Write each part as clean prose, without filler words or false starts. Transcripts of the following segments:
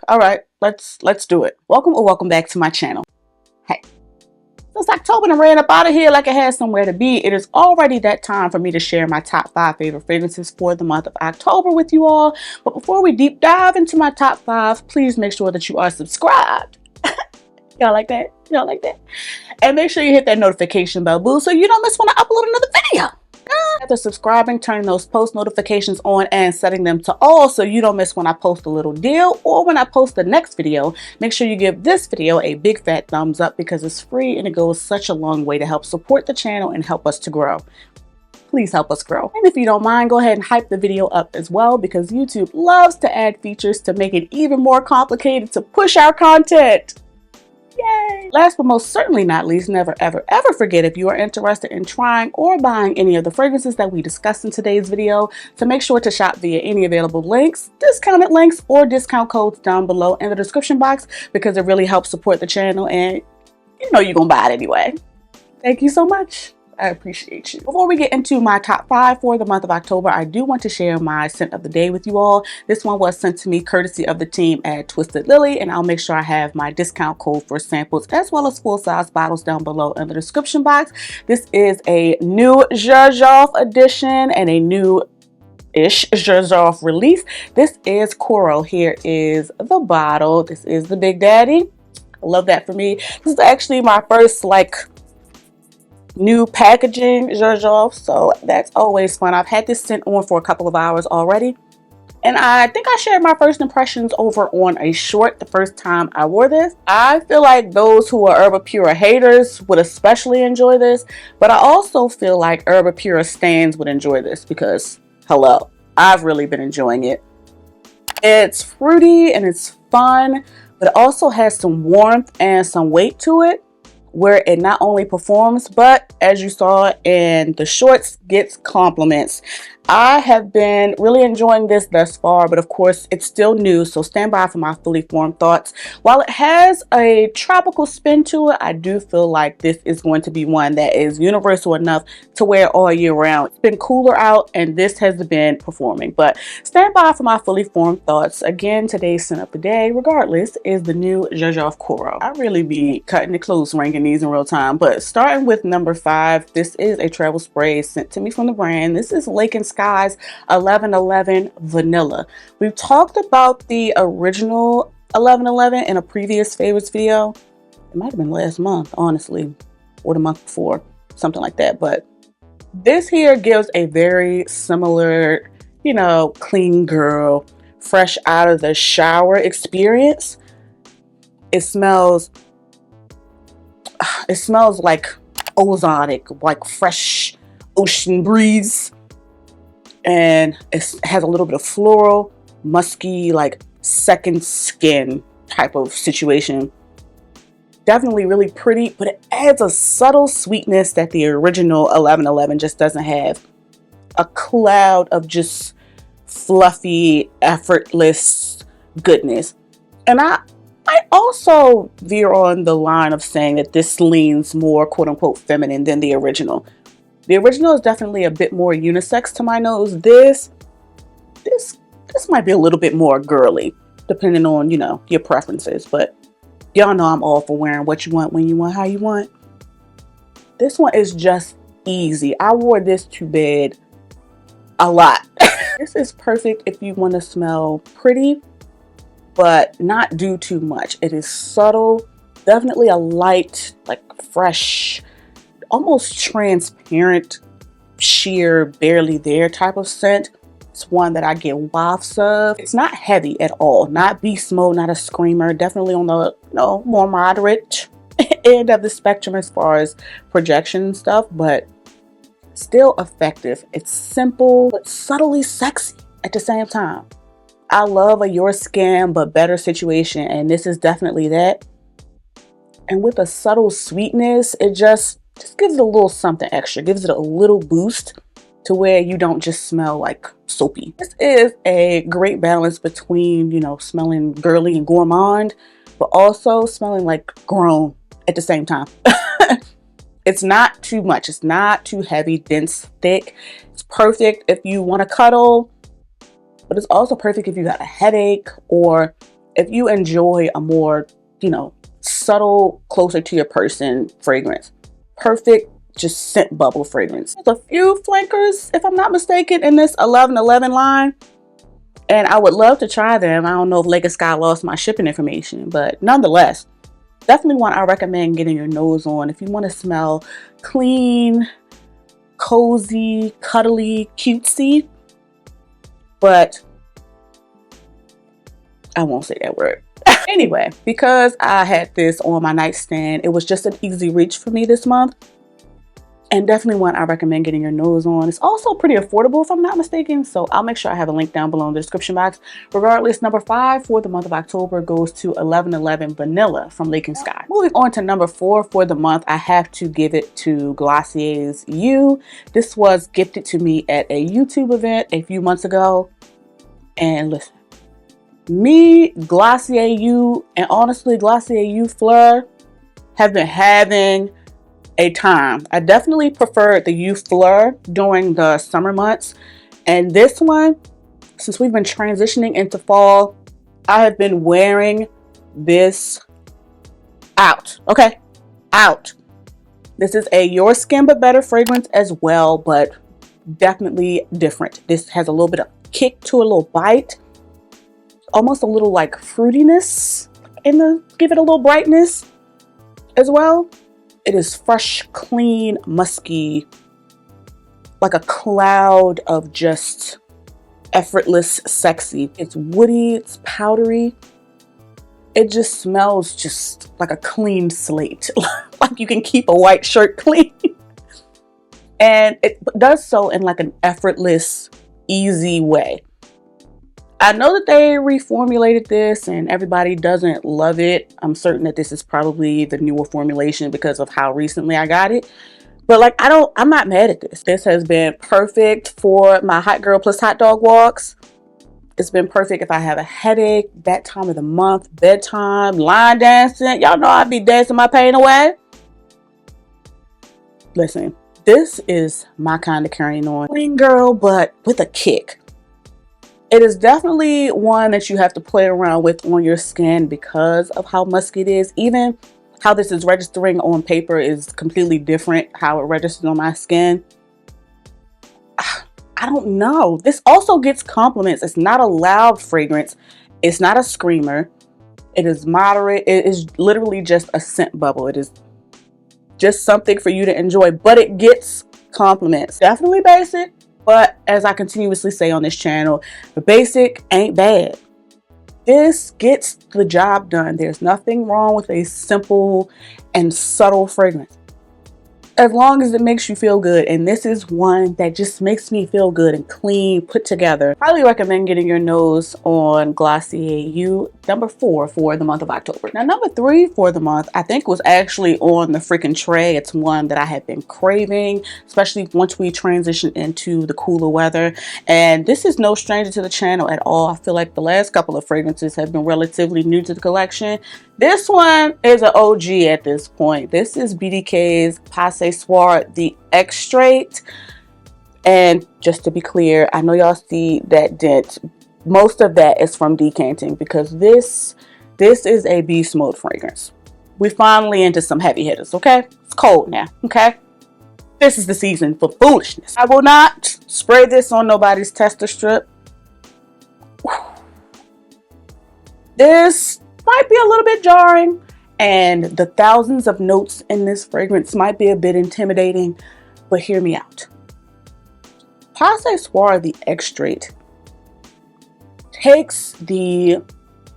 All right, let's do it. Welcome or welcome back to my channel. Hey, since October done ran up out of here like it has somewhere to be, it is already that time for me to share my top 5 favorite fragrances for the month of October with you all. But before we deep dive into my top 5, please make sure that you are subscribed. Y'all like that? Y'all like that? And make sure you hit that notification bell, boo, so you don't miss when I upload another video. After subscribing, turning those post notifications on and setting them to all so you don't miss when I post a little deal or when I post the next video. Make sure you give this video a big fat thumbs up because it's free and it goes such a long way to help support the channel and help us to grow. Please help us grow. And if you don't mind, go ahead and hype the video up as well because YouTube loves to add features to make it even more complicated to push our content. Yay! Last but most certainly not least, never ever ever forget, if you are interested in trying or buying any of the fragrances that we discussed in today's video, to make sure to shop via any available links, discounted links, or discount codes down below in the description box because it really helps support the channel and you know you're gonna buy it anyway. Thank you so much. I appreciate you. Before we get into my top 5 for the month of October, I do want to share my scent of the day with you all. This one was sent to me courtesy of the team at Twisted Lily, and I'll make sure I have my discount code for samples as well as full-size bottles down below in the description box. This is a new Zhuzh edition and a new-ish Zhuzh release. This is Coral. Here is the bottle. This is the Big Daddy. I love that for me. This is actually my first new packaging Zhuzh, so that's always fun. I've had this scent on for a couple of hours already, and I think I shared my first impressions over on a short the first time I wore this. I feel like those who are Herba Pura haters would especially enjoy this, but I also feel like Herba Pura stans would enjoy this because, hello, I've really been enjoying it. It's fruity and it's fun, but it also has some warmth and some weight to it, where it not only performs, but as you saw in the shorts, gets compliments. I have been really enjoying this thus far, but of course it's still new, so stand by for my fully formed thoughts. While it has a tropical spin to it, I do feel like this is going to be one that is universal enough to wear all year round. It's been cooler out and this has been performing, but stand by for my fully formed thoughts. Again, today's scent of the day, regardless, is the new Zhuzh Coral. I really be cutting it close ranking these in real time, but starting with number 5, this is a travel spray sent to me from the brand. This is Lake and Sky's 1111 Vanilla. We've talked about the original 1111 in a previous favorites video. It might have been last month, honestly, or the month before, something like that. But this here gives a very similar, you know, clean girl, fresh out of the shower experience. It smells like ozonic, like fresh ocean breeze. And it has a little bit of floral, musky, like second skin type of situation. Definitely really pretty, but it adds a subtle sweetness that the original 1111 just doesn't have. A cloud of just fluffy, effortless goodness. And I also veer on the line of saying that this leans more quote unquote feminine than the original. The original is definitely a bit more unisex to my nose. This might be a little bit more girly, depending on, you know, your preferences. But y'all know I'm all for wearing what you want, when you want, how you want. This one is just easy. I wore this to bed a lot. This is perfect if you want to smell pretty, but not do too much. It is subtle, definitely a light, like fresh, almost transparent, sheer, barely there type of scent. It's one that I get wafts of. It's not heavy at all, not beast mode, not a screamer, definitely on the more moderate end of the spectrum as far as projection and stuff, but still effective. It's simple but subtly sexy at the same time. I love a your skin but better situation, and this is definitely that. And with a subtle sweetness, it just gives it a little something extra, gives it a little boost to where you don't just smell like soapy. This is a great balance between, you know, smelling girly and gourmand, but also smelling like grown at the same time. It's not too much. It's not too heavy, dense, thick. It's perfect if you want to cuddle, but it's also perfect if you got a headache or if you enjoy a more, subtle, closer to your person fragrance, perfect just scent bubble fragrance. There's a few flankers, if I'm not mistaken, in this 1111 line, and I would love to try them. I don't know if Lake of Sky lost my shipping information, but nonetheless, definitely one I recommend getting your nose on if you want to smell clean, cozy, cuddly, cutesy. But I won't say that word. Anyway, because I had this on my nightstand, it was just an easy reach for me this month. And definitely one I recommend getting your nose on. It's also pretty affordable if I'm not mistaken. So I'll make sure I have a link down below in the description box. Regardless, number 5 for the month of October goes to 1111 Vanilla from Lake and Sky. Moving on to number 4 for the month, I have to give it to Glossier's You. This was gifted to me at a YouTube event a few months ago. And listen, me, Glossier You, and honestly Glossier You Fleur have been having a time. I definitely preferred the You Fleur during the summer months, and this one, since we've been transitioning into fall, I have been wearing this out. Okay, out. This is a Your Skin But Better fragrance as well, but definitely different. This has a little bit of kick to a little bite, almost a little like fruitiness give it a little brightness as well. It is fresh, clean, musky, like a cloud of just effortless sexy. It's woody, it's powdery. It just smells just like a clean slate. Like you can keep a white shirt clean. And it does so in like an effortless, easy way. I know that they reformulated this and everybody doesn't love it. I'm certain that this is probably the newer formulation because of how recently I got it. But like, I'm not mad at this. This has been perfect for my hot girl plus hot dog walks. It's been perfect if I have a headache, that time of the month, bedtime, line dancing. Y'all know I'd be dancing my pain away. Listen, this is my kind of carrying on. Clean girl, but with a kick. It is definitely one that you have to play around with on your skin because of how musky it is. Even how this is registering on paper is completely different how it registers on my skin. I don't know. This also gets compliments. It's not a loud fragrance. It's not a screamer. It is moderate. It is literally just a scent bubble. It is just something for you to enjoy, but it gets compliments. Definitely basic. But as I continuously say on this channel, the basic ain't bad. This gets the job done. There's nothing wrong with a simple and subtle fragrance, as long as it makes you feel good. And this is one that just makes me feel good and clean, put together. Highly recommend getting your nose on Glossier You, number 4 for the month of October. Now, number 3 for the month, I think was actually on the freaking tray. It's one that I had been craving, especially once we transition into the cooler weather. And this is no stranger to the channel at all. I feel like the last couple of fragrances have been relatively new to the collection. This one is an OG at this point. This is BDK's Passé Soir the Extrait. And just to be clear, I know y'all see that dent. Most of that is from decanting because this is a beast mode fragrance. We finally into some heavy hitters, okay? It's cold now, okay? This is the season for foolishness. I will not spray this on nobody's tester strip. This might be a little bit jarring, and the thousands of notes in this fragrance might be a bit intimidating, but hear me out. Passé Soir the Extrait takes the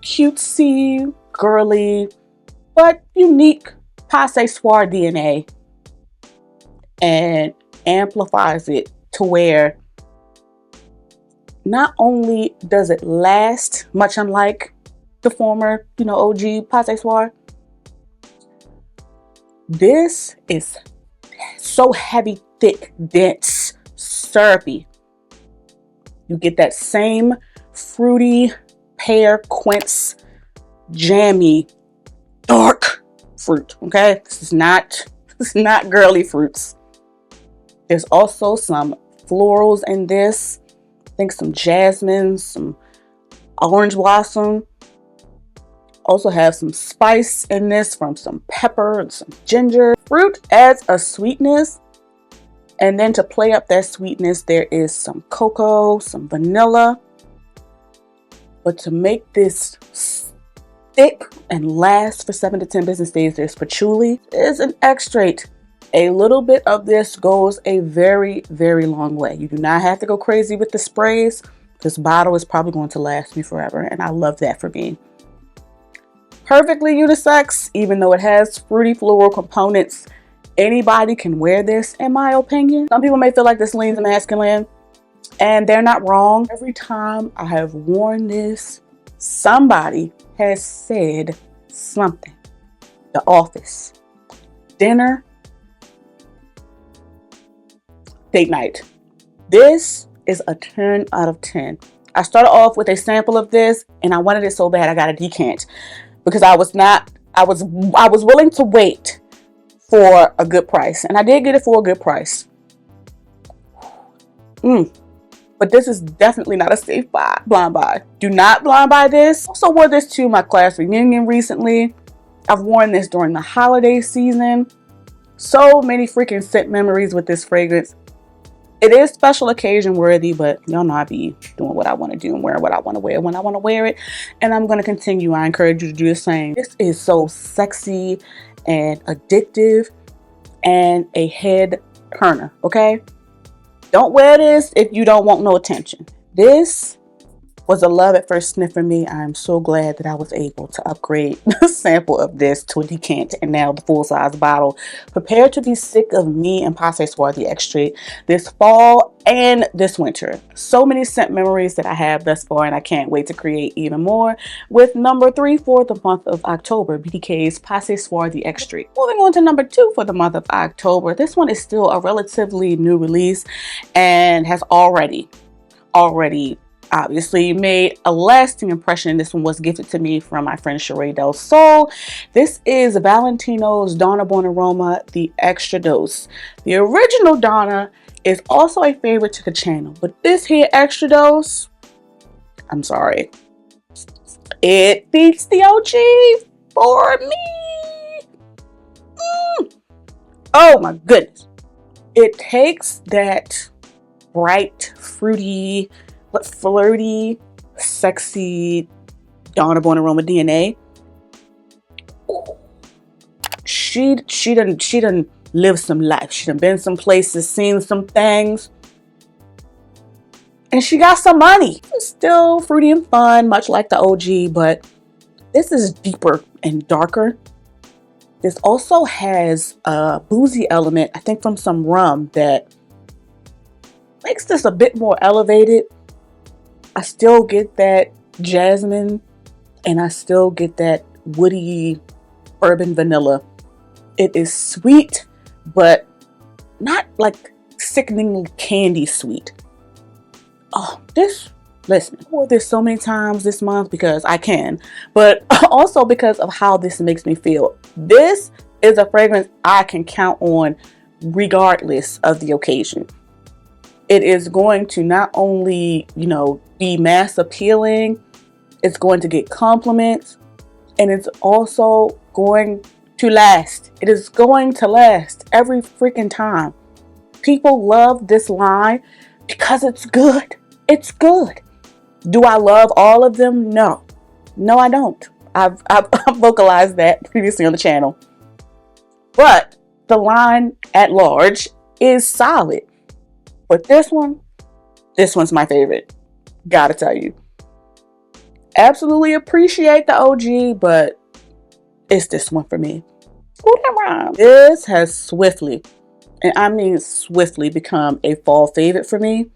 cutesy, girly, but unique Passé Soir DNA and amplifies it to where not only does it last, much unlike the former, OG Passé Soir, this is so heavy, thick, dense, syrupy. You get that same fruity, pear, quince, jammy, dark fruit, okay? This is not girly fruits. There's also some florals in this. I think some jasmine, some orange blossom. Also have some spice in this from some pepper and some ginger. Fruit adds a sweetness. And then to play up that sweetness, there is some cocoa, some vanilla. But to make this thick and last for 7 to 10 business days, there's patchouli. There's an extract. A little bit of this goes a very, very long way. You do not have to go crazy with the sprays. This bottle is probably going to last me forever, and I love that for me. Perfectly unisex, even though it has fruity floral components. Anybody can wear this, in my opinion. Some people may feel like this leans masculine, and they're not wrong. Every time I have worn this, somebody has said something. The office, dinner, date night. This is a 10 out of 10. I started off with a sample of this and I wanted it so bad I got a decant because I was willing to wait for a good price, and I did get it for a good price. But this is definitely not a safe buy, blind buy. Do not blind buy this. Also wore this to my class reunion recently. I've worn this during the holiday season. So many freaking scent memories with this fragrance. It is special occasion worthy, but y'all know I be doing what I want to do and wearing what I want to wear when I want to wear it. And I'm going to continue. I encourage you to do the same. This is so sexy and addictive and a head turner, okay? Don't wear this if you don't want no attention. This was a love at first sniff for me. I'm so glad that I was able to upgrade the sample of this to a decant and now the full-size bottle. Prepare to be sick of me and Perfumes the extract this fall and this winter. So many scent memories that I have thus far, and I can't wait to create even more with number 3 for the month of October, BDK's Perfumes the extract. Moving on to number 2 for the month of October. This one is still a relatively new release and has already obviously made a lasting impression. This one was gifted to me from my friend Sheree Del Sol. This is Valentino's Donna Born Aroma, the extra dose. The original Donna is also a favorite to the channel, but this here extra dose, I'm sorry, it beats the OG for me. Oh my goodness. It takes that bright, fruity, but flirty, sexy Donna Born Aroma DNA. She done lived some life. She done been some places, seen some things, and she got some money. It's still fruity and fun, much like the OG, but this is deeper and darker. This also has a boozy element, I think from some rum, that makes this a bit more elevated. I still get that jasmine and I still get that woody urban vanilla. It is sweet, but not like sickening candy sweet. Oh, listen, I wore this so many times this month because I can, but also because of how this makes me feel. This is a fragrance I can count on regardless of the occasion. It is going to not only, be mass appealing, it's going to get compliments, and it's also going to last. It is going to last every freaking time. People love this line because it's good. It's good. Do I love all of them? No. No, I don't. I've vocalized that previously on the channel. But the line at large is solid. But this one's my favorite. Gotta tell you. Absolutely appreciate the OG, but it's this one for me. Ooh, that rhyme. This has swiftly, and I mean swiftly, become a fall favorite for me.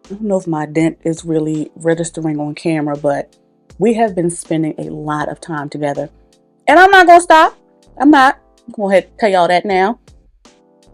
I don't know if my dent is really registering on camera, but we have been spending a lot of time together. And I'm not gonna stop. I'm not. I'm going to tell y'all that now.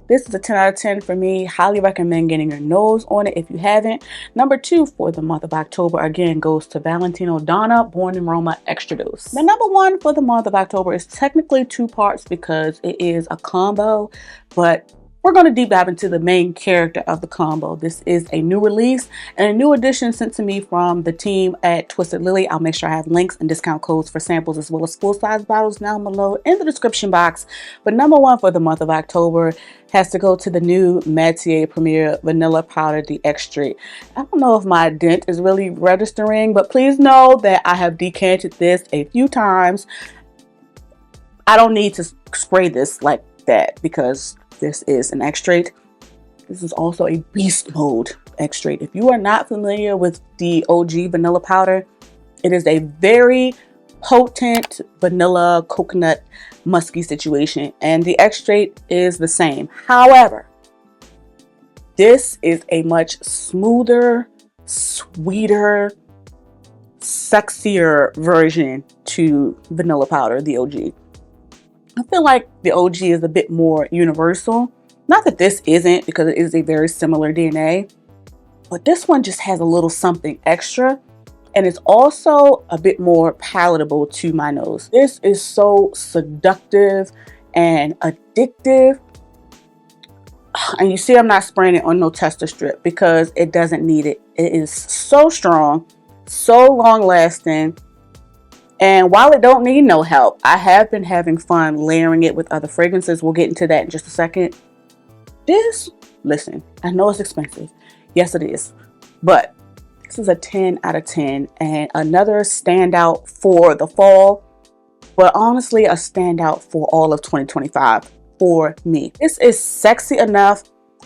This is a 10 out of 10 for me. Highly recommend getting your nose on it if you haven't. Number 2 for the month of October, again, goes to Valentino Donna Born Aroma Extra Dose. The number 1 for the month of October is technically 2 parts because it is a combo, but we're going to deep dive into the main character of the combo. This is a new release and a new addition sent to me from the team at Twisted Lily. I'll make sure I have links and discount codes for samples as well as full-size bottles down below in the description box. But number one for the month of October has to go to the new Matier Premier Vanilla Powder the Extrait. I don't know if my dent is really registering, but please know that I have decanted this a few times. I don't need to spray this like that because this is an extrait. This is also a beast mode extrait. If you are not familiar with the OG vanilla powder, it is a very potent vanilla coconut musky situation, and the extrait is the same. However, this is a much smoother, sweeter, sexier version to vanilla powder, the OG. I feel like the OG is a bit more universal. Not that this isn't, because it is a very similar DNA, but this one just has a little something extra, and it's also a bit more palatable to my nose. This is so seductive and addictive. And you see I'm not spraying it on no tester strip because it doesn't need it. It is so strong, so long lasting. And while it don't need no help, I have been having fun layering it with other fragrances. We'll get into that in just a second. This, listen, I know it's expensive. Yes, it is. But this is a 10 out of 10 and another standout for the fall. But honestly, a standout for all of 2025 for me. This is sexy enough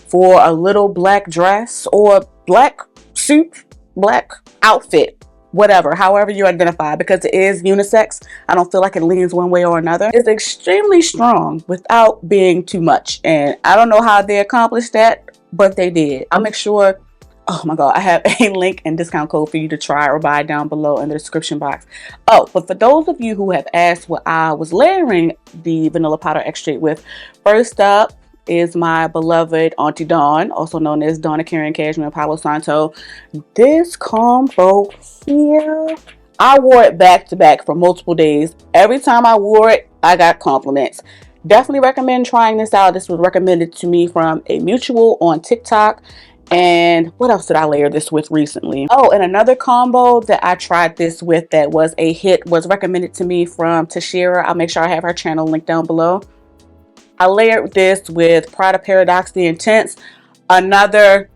for a little black dress or black suit, black outfit. Whatever, however you identify, because it is unisex. I don't feel like it leans one way or another. It's extremely strong without being too much, and I don't know how they accomplished that, but they did. I'll make sure, oh my god, I have a link and discount code for you to try or buy down below in the description box. Oh, but for those of you who have asked what I was layering the vanilla powder extrait with, first up is my beloved Auntie Dawn, also known as Donna Karen Cashmere Palo Santo. This combo here, I wore it back to back for multiple days. Every time I wore it, I got compliments. Definitely recommend trying this out. This was recommended to me from a mutual on TikTok. And what else did I layer this with recently? Oh, and another combo that I tried this with that was a hit was recommended to me from Tashira. I'll make sure I have her channel linked down below. I layered this with Prada Paradox The Intense, another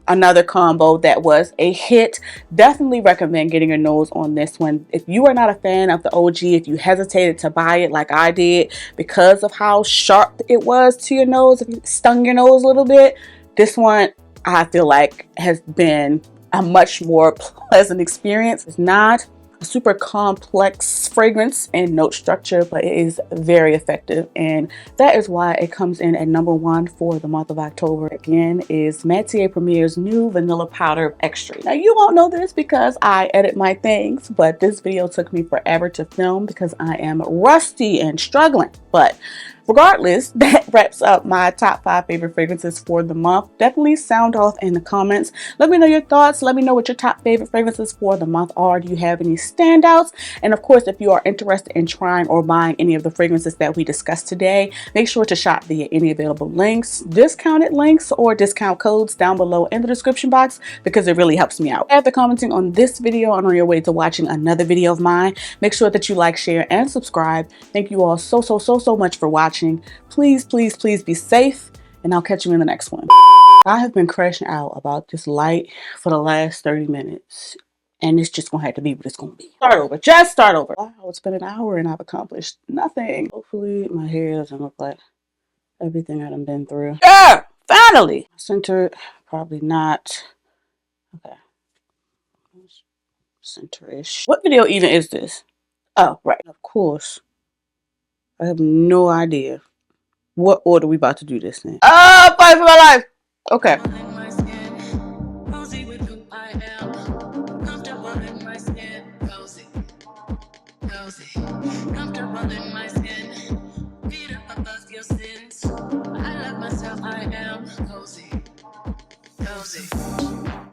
combo that was a hit. Definitely recommend getting your nose on this one. If you are not a fan of the OG, if you hesitated to buy it like I did because of how sharp it was to your nose, if it stung your nose a little bit, this one I feel like has been a much more pleasant experience. It's not a super complex fragrance and note structure, but it is very effective, and that is why it comes in at number one for the month of October. Again, is Matier Premier's new vanilla powder extrait. Now you won't know this because I edit my things, but this video took me forever to film because I am rusty and struggling. But regardless, that wraps up my top 5 favorite fragrances for the month. Definitely sound off in the comments. Let me know your thoughts. Let me know what your top favorite fragrances for the month are. Do you have any standouts? And of course, if you are interested in trying or buying any of the fragrances that we discussed today, make sure to shop via any available links, discounted links, or discount codes down below in the description box because it really helps me out. After commenting on this video and on your way to watching another video of mine, make sure that you like, share, and subscribe. Thank you all so much for watching. Please be safe, and I'll catch you in the next one. I have been crashing out about this light for the last 30 minutes, and it's just gonna have to be what it's gonna be. Start over, just start over. Wow, it's been an hour and I've accomplished nothing. Hopefully my hair doesn't look like everything I've been through. Yeah, finally! Centered, probably not. Okay. Center-ish. What video even is this? Oh, right, of course. I have no idea what order we about to do this in. Oh, fight for my life! Okay. Comfortable in my skin, cozy, cozy. Comfortable in my skin.